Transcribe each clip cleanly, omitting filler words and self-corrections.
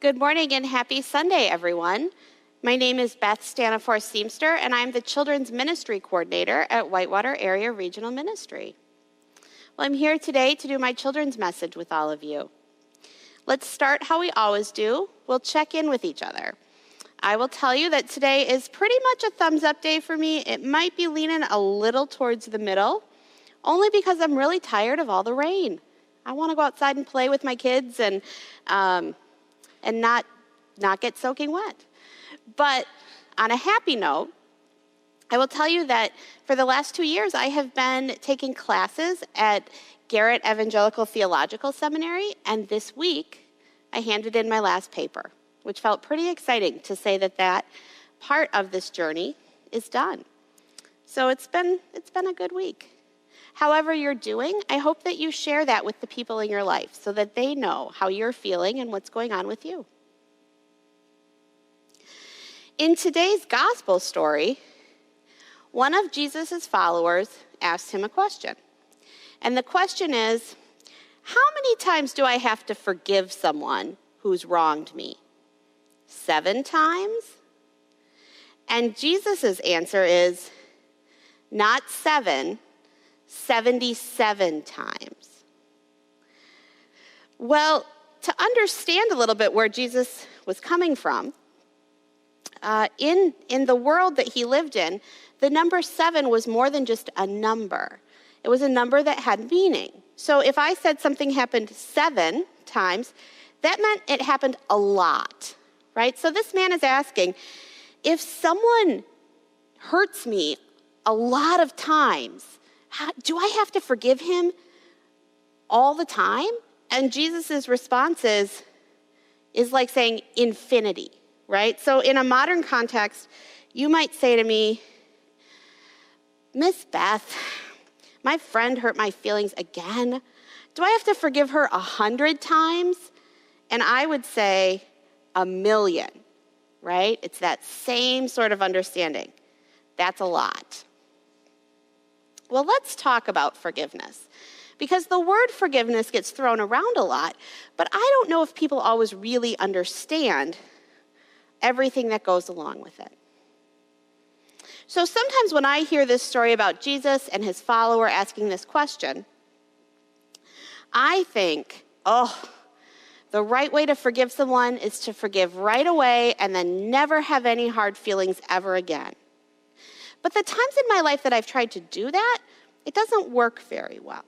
Good morning and happy Sunday, everyone. My name is Beth Staniforth-Seamster, and I'm the Children's Ministry Coordinator at Whitewater Area Regional Ministry. Well, I'm here today to do my children's message with all of you. Let's start how we always do. We'll check in with each other. I will tell you that today is pretty much a thumbs up day for me. It might be leaning a little towards the middle, only because I'm really tired of all the rain. I want to go outside and play with my kids and not get soaking wet. But on a happy note, I will tell you that for the last 2 years, I have been taking classes at Garrett Evangelical Theological Seminary, and this week I handed in my last paper, which felt pretty exciting to say that part of this journey is done. So it's been a good week. However you're doing, I hope that you share that with the people in your life so that they know how you're feeling and what's going on with you. In today's gospel story, one of Jesus' followers asked him a question. And the question is, how many times do I have to forgive someone who's wronged me? 7 times? And Jesus' answer is, not 7, 77 times. Well, to understand a little bit where Jesus was coming from, in the world that he lived in, the number 7 was more than just a number. It was a number that had meaning. So if I said something happened 7 times, that meant it happened a lot, right? So this man is asking, if someone hurts me a lot of times, do I have to forgive him all the time? And Jesus' response is like saying infinity, right? So in a modern context, you might say to me, Miss Beth, my friend hurt my feelings again. Do I have to forgive her 100 times? And I would say 1,000,000, right? It's that same sort of understanding. That's a lot. Well, let's talk about forgiveness, because the word forgiveness gets thrown around a lot, but I don't know if people always really understand everything that goes along with it. So sometimes when I hear this story about Jesus and his follower asking this question, I think, the right way to forgive someone is to forgive right away and then never have any hard feelings ever again. But the times in my life that I've tried to do that, it doesn't work very well.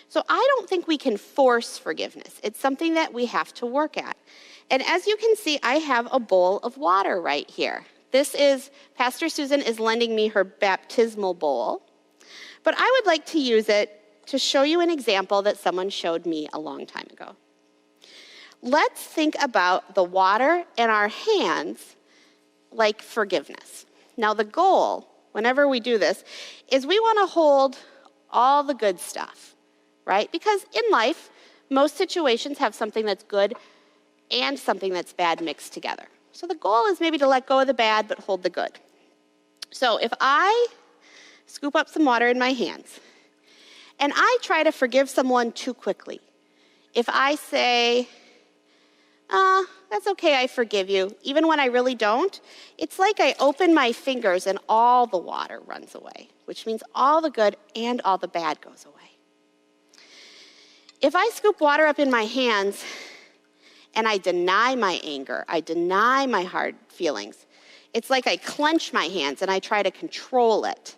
So I don't think we can force forgiveness. It's something that we have to work at. And as you can see, I have a bowl of water right here. Pastor Susan is lending me her baptismal bowl. But I would like to use it to show you an example that someone showed me a long time ago. Let's think about the water in our hands like forgiveness. Now, the goal, whenever we do this, is we want to hold all the good stuff, right? Because in life, most situations have something that's good and something that's bad mixed together. So the goal is maybe to let go of the bad, but hold the good. So if I scoop up some water in my hands, and I try to forgive someone too quickly, if I say, that's okay, I forgive you, even when I really don't, it's like I open my fingers and all the water runs away, which means all the good and all the bad goes away. If I scoop water up in my hands and I deny my anger, I deny my hard feelings, it's like I clench my hands and I try to control it.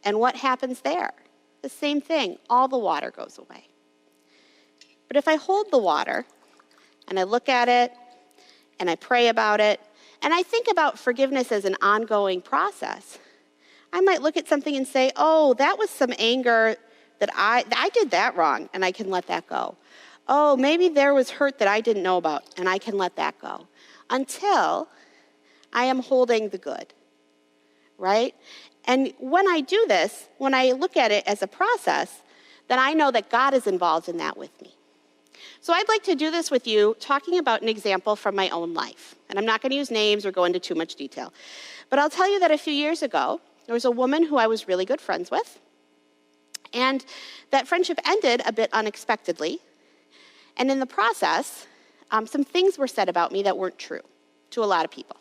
And what happens there? The same thing, all the water goes away. But if I hold the water and I look at it and I pray about it, and I think about forgiveness as an ongoing process, I might look at something and say, that was some anger that I did that wrong, and I can let that go. Maybe there was hurt that I didn't know about, and I can let that go. Until I am holding the good, right? And when I do this, when I look at it as a process, then I know that God is involved in that with me. So I'd like to do this with you, talking about an example from my own life. And I'm not going to use names or go into too much detail. But I'll tell you that a few years ago, there was a woman who I was really good friends with. And that friendship ended a bit unexpectedly. And in the process, some things were said about me that weren't true to a lot of people.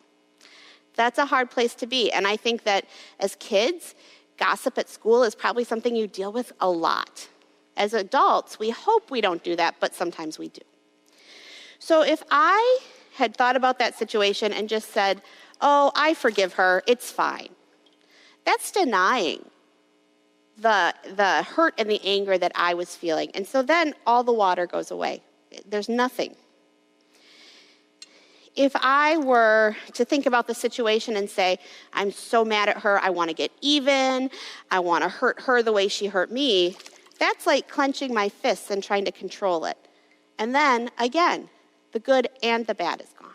That's a hard place to be. And I think that as kids, gossip at school is probably something you deal with a lot. As adults, we hope we don't do that, but sometimes we do. So if I had thought about that situation and just said, oh, I forgive her, it's fine, that's denying the hurt and the anger that I was feeling. And so then all the water goes away. There's nothing. If I were to think about the situation and say, I'm so mad at her, I want to get even, I want to hurt her the way she hurt me, that's like clenching my fists and trying to control it. And then, again, the good and the bad is gone.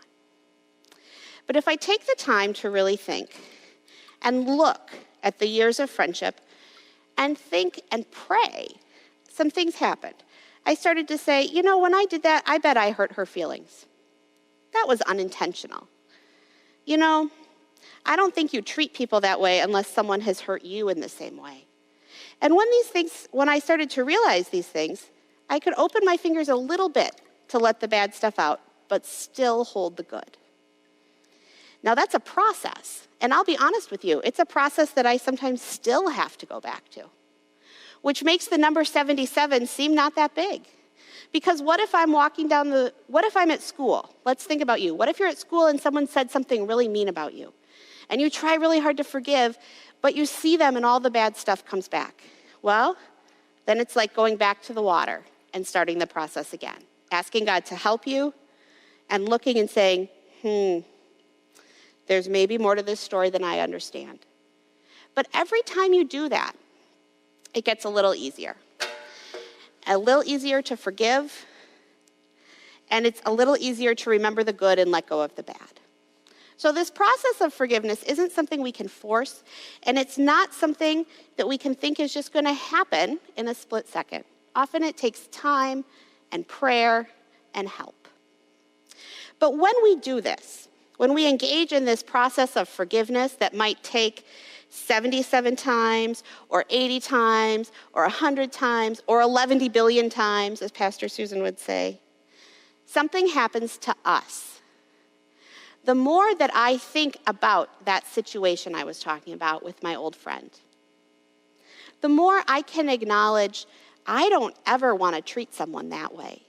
But if I take the time to really think and look at the years of friendship and think and pray, some things happened. I started to say, you know, when I did that, I bet I hurt her feelings. That was unintentional. You know, I don't think you treat people that way unless someone has hurt you in the same way. And when I started to realize these things, I could open my fingers a little bit to let the bad stuff out, but still hold the good. Now that's a process, and I'll be honest with you, it's a process that I sometimes still have to go back to, which makes the number 77 seem not that big. Because what if I'm at school? Let's think about you. What if you're at school and someone said something really mean about you? And you try really hard to forgive, but you see them and all the bad stuff comes back. Well, then it's like going back to the water and starting the process again. Asking God to help you and looking and saying, there's maybe more to this story than I understand. But every time you do that, it gets a little easier. A little easier to forgive, and it's a little easier to remember the good and let go of the bad. So this process of forgiveness isn't something we can force, and it's not something that we can think is just going to happen in a split second. Often it takes time and prayer and help. But when we do this, when we engage in this process of forgiveness that might take 77 times, or 80 times, or 100 times, or 11 billion times, as Pastor Susan would say, something happens to us. The more that I think about that situation I was talking about with my old friend, the more I can acknowledge I don't ever want to treat someone that way.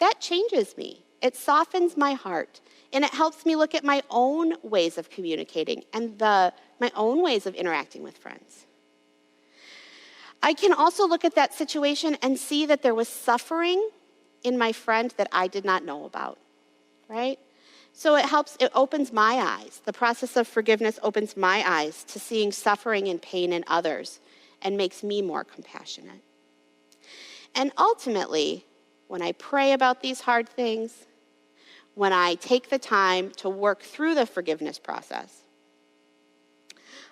That changes me. It softens my heart, and it helps me look at my own ways of communicating and my own ways of interacting with friends. I can also look at that situation and see that there was suffering in my friend that I did not know about, right? So it opens my eyes. The process of forgiveness opens my eyes to seeing suffering and pain in others and makes me more compassionate. And ultimately, when I pray about these hard things, when I take the time to work through the forgiveness process,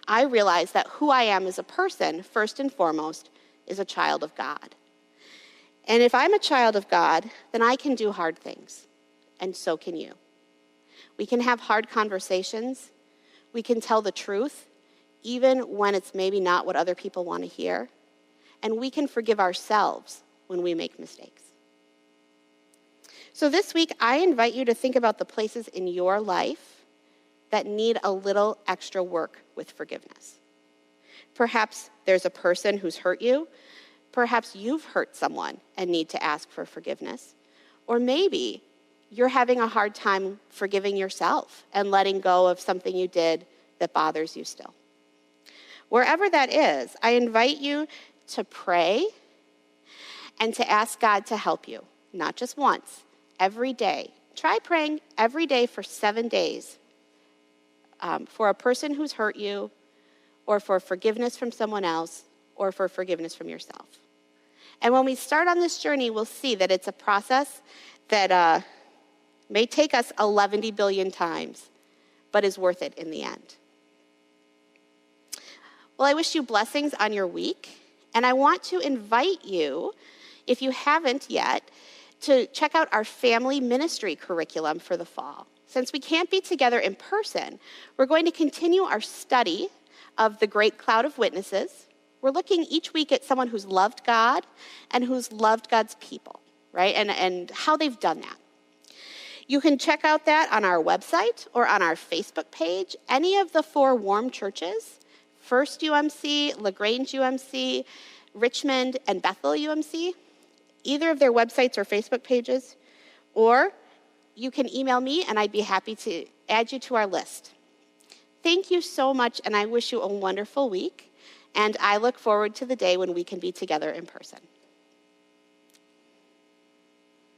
I realize that who I am as a person, first and foremost, is a child of God. And if I'm a child of God, then I can do hard things, and so can you. We can have hard conversations. We can tell the truth, even when it's maybe not what other people want to hear. And we can forgive ourselves when we make mistakes. So this week, I invite you to think about the places in your life that need a little extra work with forgiveness. Perhaps there's a person who's hurt you. Perhaps you've hurt someone and need to ask for forgiveness. Or maybe you're having a hard time forgiving yourself and letting go of something you did that bothers you still. Wherever that is, I invite you to pray and to ask God to help you, not just once, every day. Try praying every day for 7 days for a person who's hurt you, or for forgiveness from someone else, or for forgiveness from yourself. And when we start on this journey, we'll see that it's a process that may take us 11 billion times, but is worth it in the end. Well, I wish you blessings on your week, and I want to invite you, if you haven't yet, to check out our family ministry curriculum for the fall. Since we can't be together in person, we're going to continue our study of the great cloud of witnesses. We're looking each week at someone who's loved God and who's loved God's people, right? And how they've done that. You can check out that on our website or on our Facebook page. Any of the 4 Warm churches, First UMC, LaGrange UMC, Richmond, and Bethel UMC, either of their websites or Facebook pages, or you can email me and I'd be happy to add you to our list. Thank you so much, and I wish you a wonderful week, and I look forward to the day when we can be together in person.